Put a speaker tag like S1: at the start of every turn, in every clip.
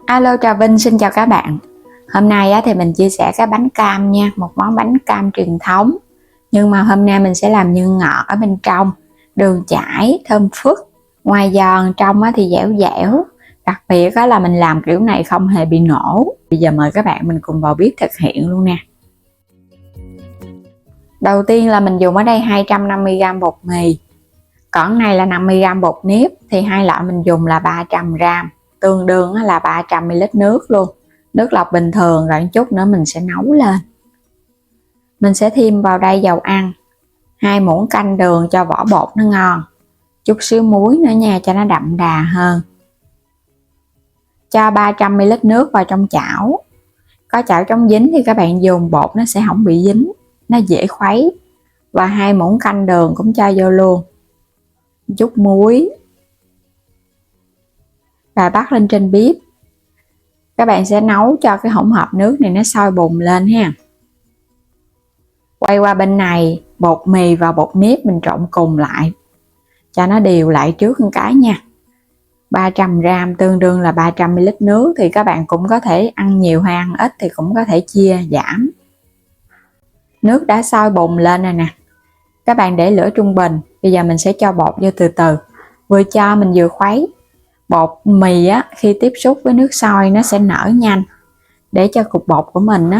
S1: Alo, Trà Vinh xin chào các bạn. Hôm nay thì mình chia sẻ cái bánh cam nha, một món bánh cam truyền thống. Nhưng mà hôm nay mình sẽ làm nhân ngọt ở bên trong, đường chảy, thơm phức. Ngoài giòn trong thì dẻo dẻo. Đặc biệt là mình làm kiểu này không hề bị nổ. Bây giờ mời các bạn mình cùng vào bếp thực hiện luôn nè. Đầu tiên là mình dùng ở đây 250g bột mì. Còn này là 50g bột nếp, thì hai loại mình dùng là 300g. Tương đương là 300ml nước luôn, nước lọc bình thường, rồi chút nữa mình sẽ nấu lên. Mình sẽ thêm vào đây dầu ăn, 2 muỗng canh đường cho vỏ bột nó ngon, chút xíu muối nữa nha cho nó đậm đà hơn. Cho 300ml nước vào trong chảo. Có chảo chống dính thì các bạn dùng, bột nó sẽ không bị dính, nó dễ khuấy. Và 2 muỗng canh đường cũng cho vô luôn, chút muối, và bắt lên trên bếp. Các bạn sẽ nấu cho cái hỗn hợp nước này nó sôi bùng lên ha. Quay qua bên này, bột mì và bột nếp mình trộn cùng lại cho nó đều lại trước một cái nha. 300g tương đương là 300ml nước, thì các bạn cũng có thể ăn nhiều hay ăn ít thì cũng có thể chia giảm. Nước đã sôi bùng lên rồi nè, các bạn để lửa trung bình. Bây giờ mình sẽ cho bột vô từ từ, vừa cho mình vừa khuấy. Bột mì khi tiếp xúc với nước sôi nó sẽ nở nhanh, để cho cục bột của mình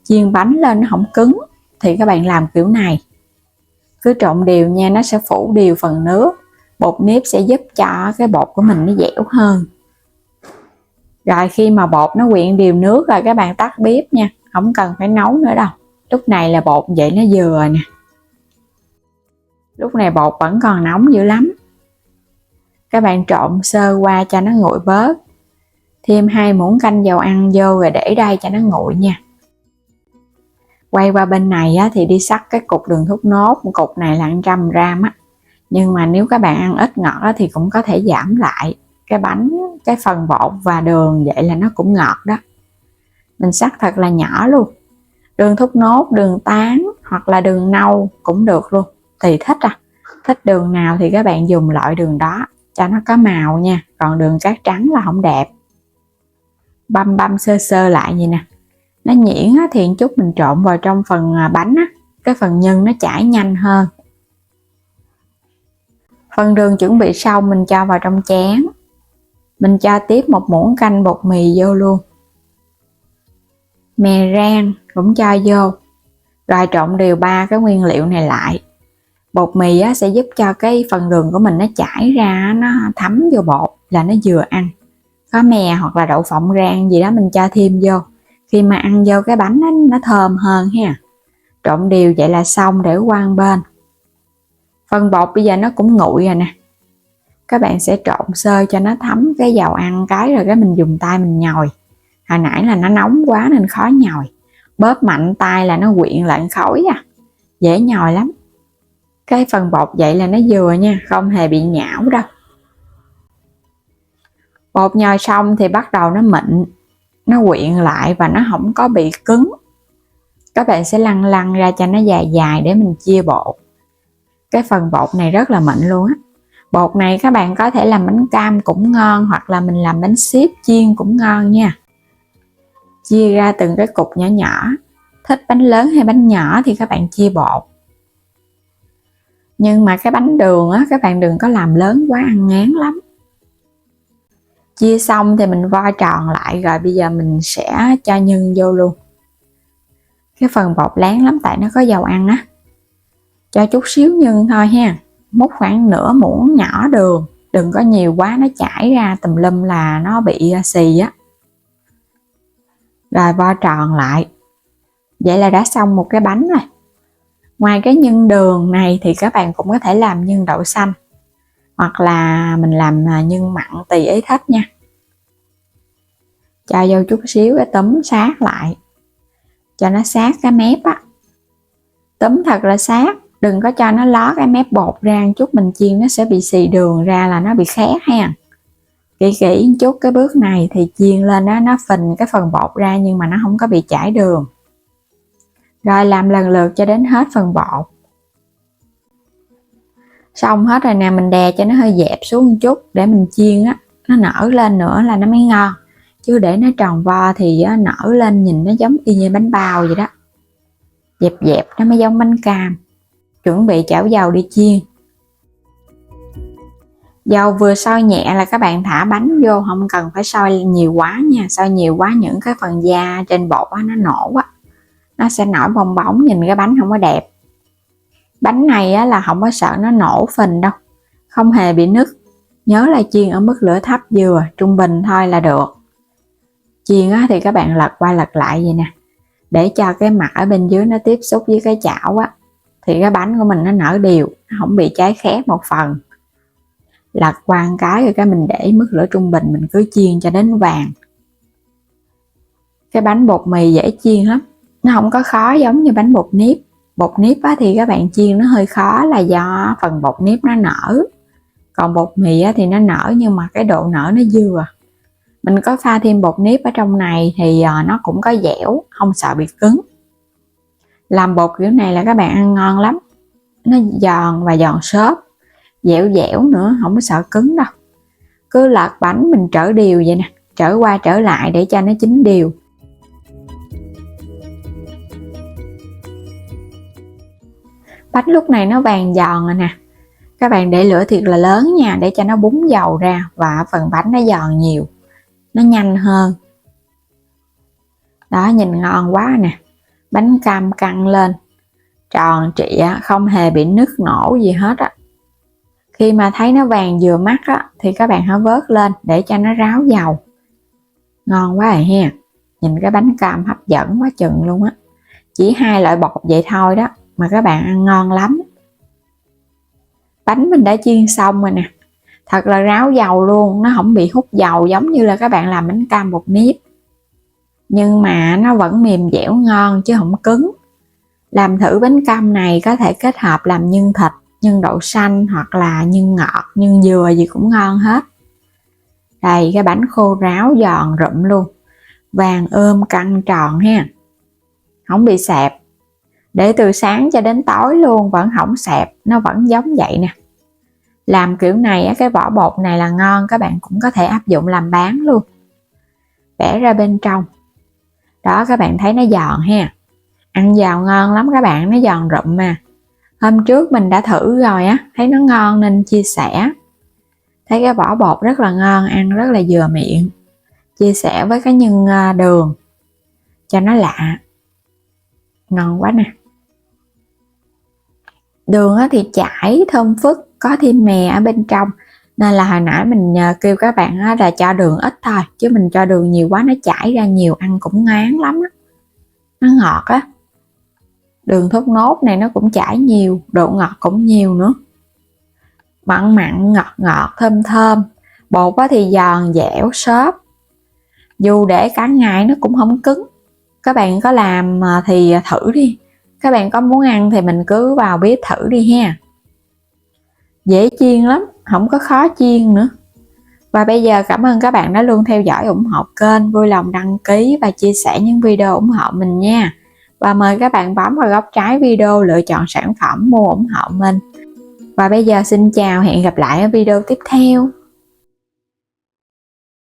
S1: chiên bánh lên nó không cứng. Thì các bạn làm kiểu này, cứ trộn đều nha, nó sẽ phủ đều phần nước. Bột nếp sẽ giúp cho cái bột của mình nó dẻo hơn. Rồi khi mà bột nó quyện đều nước rồi, các bạn tắt bếp nha, không cần phải nấu nữa đâu. Lúc này là bột vậy nó vừa nè. Lúc này bột vẫn còn nóng dữ lắm. Các bạn trộn sơ qua cho nó nguội bớt. Thêm 2 muỗng canh dầu ăn vô rồi để đây cho nó nguội nha. Quay qua bên này thì đi xắt cái cục đường thốt nốt. Cục này là 100g nhưng mà nếu các bạn ăn ít ngọt thì cũng có thể giảm lại cái bánh, cái phần bột và đường, vậy là nó cũng ngọt đó. Mình xắt thật là nhỏ luôn. Đường thốt nốt, đường tán hoặc là đường nâu cũng được luôn, tùy thích thích đường nào thì các bạn dùng loại đường đó cho nó có màu nha. Còn đường cát trắng là không đẹp. Băm sơ sơ lại vậy nè. Nó nhuyễn thì chút mình trộn vào trong phần bánh cái phần nhân nó chảy nhanh hơn. Phần đường chuẩn bị xong mình cho vào trong chén. Mình cho tiếp 1 muỗng canh bột mì vô luôn. Mè rang cũng cho vô. Rồi trộn đều 3 cái nguyên liệu này lại. Bột mì sẽ giúp cho cái phần đường của mình nó chảy ra, nó thấm vô bột là nó vừa ăn. Có mè hoặc là đậu phộng rang gì đó mình cho thêm vô, khi mà ăn vô cái bánh nó thơm hơn ha. Trộn đều vậy là xong, để qua một bên. Phần bột bây giờ nó cũng nguội rồi nè. Các bạn sẽ trộn sơ cho nó thấm cái dầu ăn cái, rồi cái mình dùng tay mình nhồi. Hồi nãy là nó nóng quá nên khó nhồi. Bóp mạnh tay là nó quyện lại khói dễ nhồi lắm. Cái phần bột vậy là nó vừa nha, không hề bị nhão đâu. Bột nhồi xong thì bắt đầu nó mịn, nó quyện lại và nó không có bị cứng. Các bạn sẽ lăn lăn ra cho nó dài dài để mình chia bột. Cái phần bột này rất là mịn luôn á. Bột này các bạn có thể làm bánh cam cũng ngon, hoặc là mình làm bánh xếp chiên cũng ngon nha. Chia ra từng cái cục nhỏ nhỏ. Thích bánh lớn hay bánh nhỏ thì các bạn chia bột. Nhưng mà cái bánh đường các bạn đừng có làm lớn quá, ăn ngán lắm. Chia xong thì mình vo tròn lại, rồi bây giờ mình sẽ cho nhân vô luôn. Cái phần bột láng lắm tại nó có dầu ăn Cho chút xíu nhân thôi ha. Múc khoảng nửa muỗng nhỏ đường, đừng có nhiều quá nó chảy ra tùm lum là nó bị xì Rồi vo tròn lại. Vậy là đã xong một cái bánh rồi. Ngoài cái nhân đường này thì các bạn cũng có thể làm nhân đậu xanh, hoặc là mình làm nhân mặn tùy ý thích nha. Cho vô chút xíu cái túm sát lại cho nó sát cái mép túm thật là sát, đừng có cho nó ló cái mép bột ra chút mình chiên nó sẽ bị xì đường ra là nó bị khét ha. Kỹ chút cái bước này thì chiên lên nó phình cái phần bột ra, nhưng mà nó không có bị chảy đường. Rồi làm lần lượt cho đến hết phần bột. Xong hết rồi nè, mình đè cho nó hơi dẹp xuống một chút để mình chiên nó nở lên nữa là nó mới ngon. chứ để nó tròn vo thì nở lên nhìn nó giống y như bánh bao vậy đó. Dẹp dẹp nó mới giống bánh cam. Chuẩn bị chảo dầu đi chiên. Dầu vừa sôi nhẹ là các bạn thả bánh vô, không cần phải sôi nhiều quá nha. Sôi nhiều quá những cái phần da trên bột nó nổ quá, nó sẽ nổi bong bóng, nhìn cái bánh không có đẹp. Bánh này là không có sợ nó nổ phình đâu, không hề bị nứt. Nhớ là chiên ở mức lửa thấp vừa, trung bình thôi là được. Chiên thì các bạn lật qua lật lại vậy nè, để cho cái mặt ở bên dưới nó tiếp xúc với cái chảo thì cái bánh của mình nó nở đều, nó không bị cháy khét một phần. Lật qua một cái rồi mình để mức lửa trung bình, mình cứ chiên cho đến vàng. Cái bánh bột mì dễ chiên lắm, nó không có khó giống như bánh bột nếp. Bột nếp thì các bạn chiên nó hơi khó là do phần bột nếp nó nở, còn bột mì thì nó nở nhưng mà cái độ nở nó vừa. Mình có pha thêm bột nếp ở trong này thì nó cũng có dẻo, không sợ bị cứng. Làm bột kiểu này là các bạn ăn ngon lắm, nó giòn và giòn xốp, dẻo dẻo nữa, không có sợ cứng đâu. Cứ lật bánh mình trở đều vậy nè, trở qua trở lại để cho nó chín đều. Bánh lúc này nó vàng giòn rồi nè, các bạn để lửa thiệt là lớn nha, để cho nó búng dầu ra và phần bánh nó giòn nhiều, nó nhanh hơn. Đó, nhìn ngon quá nè. Bánh cam căng lên, tròn trịa, không hề bị nứt nổ gì hết Khi mà thấy nó vàng vừa mắt thì các bạn hãy vớt lên để cho nó ráo dầu. Ngon quá rồi ha. Nhìn cái bánh cam hấp dẫn quá chừng luôn Chỉ 2 loại bột vậy thôi đó mà các bạn ăn ngon lắm. Bánh mình đã chiên xong rồi nè, thật là ráo dầu luôn, nó không bị hút dầu giống như là các bạn làm bánh cam bột nếp, nhưng mà nó vẫn mềm dẻo ngon chứ không cứng. Làm thử bánh cam này có thể kết hợp làm nhân thịt, nhân đậu xanh hoặc là nhân ngọt, nhân dừa gì cũng ngon hết. Đây, cái bánh khô ráo giòn rụm luôn, vàng căng tròn ha, không bị xẹp. Để từ sáng cho đến tối luôn vẫn không xẹp, nó vẫn giống vậy nè. Làm kiểu này cái vỏ bột này là ngon, các bạn cũng có thể áp dụng làm bán luôn. Bẻ ra bên trong. Đó, các bạn thấy nó giòn ha. Ăn giòn ngon lắm các bạn, nó giòn rụm mà. Hôm trước mình đã thử rồi thấy nó ngon nên chia sẻ. Thấy cái vỏ bột rất là ngon, ăn rất là vừa miệng. Chia sẻ với cái nhân đường cho nó lạ. Ngon quá nè. Đường thì chảy thơm phức, có thêm mè ở bên trong, nên là hồi nãy mình kêu các bạn là cho đường ít thôi, chứ mình cho đường nhiều quá nó chảy ra nhiều, ăn cũng ngán lắm nó ngọt Đường thốt nốt này nó cũng chảy nhiều, độ ngọt cũng nhiều nữa, mặn mặn ngọt ngọt thơm thơm. Bột thì giòn dẻo xốp, dù để cả ngày nó cũng không cứng. Các bạn có làm thì thử đi, các bạn có muốn ăn thì mình cứ vào bếp thử đi ha. Dễ chiên lắm, không có khó chiên nữa. Và bây giờ cảm ơn các bạn đã luôn theo dõi ủng hộ kênh, vui lòng đăng ký và chia sẻ những video ủng hộ mình nha. Và mời các bạn bấm vào góc trái video lựa chọn sản phẩm mua ủng hộ mình. Và bây giờ xin chào, hẹn gặp lại ở video tiếp theo.